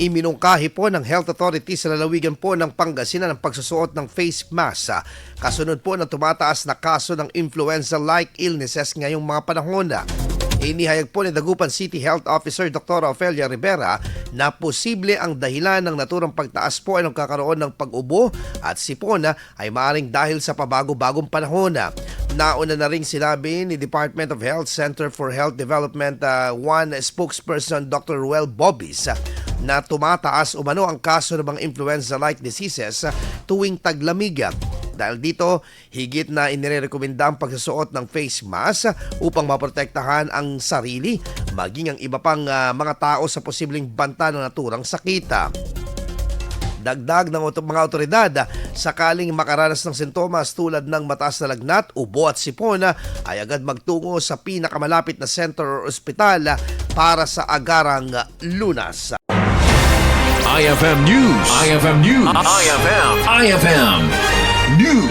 Iminungkahi po ng Health Authority sa lalawigan po ng Pangasinan ang pagsusuot ng face mask. Kasunod po ng tumataas na kaso ng influenza-like illnesses ngayong mga panahon. Inihayag po ni Dagupan City Health Officer Dr. Ofelia Rivera na posible ang dahilan ng naturang pagtaas po ay nagkakaroon ng pag-ubo at sipon ay maaaring dahil sa pabago-bagong panahon. Nauna na ring sinabi ni Department of Health Center for Health Development one spokesperson Dr. Ruel Bobis na tumataas umano ang kaso ng mga influenza-like diseases tuwing taglamig. Dahil dito, higit na inirerekomenda ang pagsusuot ng face mask upang maprotektahan ang sarili, maging ang iba pang mga tao sa posibleng banta ng naturang sakit. Dagdag ng mga otoridad, sakaling makaranas ng sintomas tulad ng mataas na lagnat, ubo at sipon, ay agad magtungo sa pinakamalapit na center o ospital para sa agarang lunas. IFM News. IFM News. IFM News.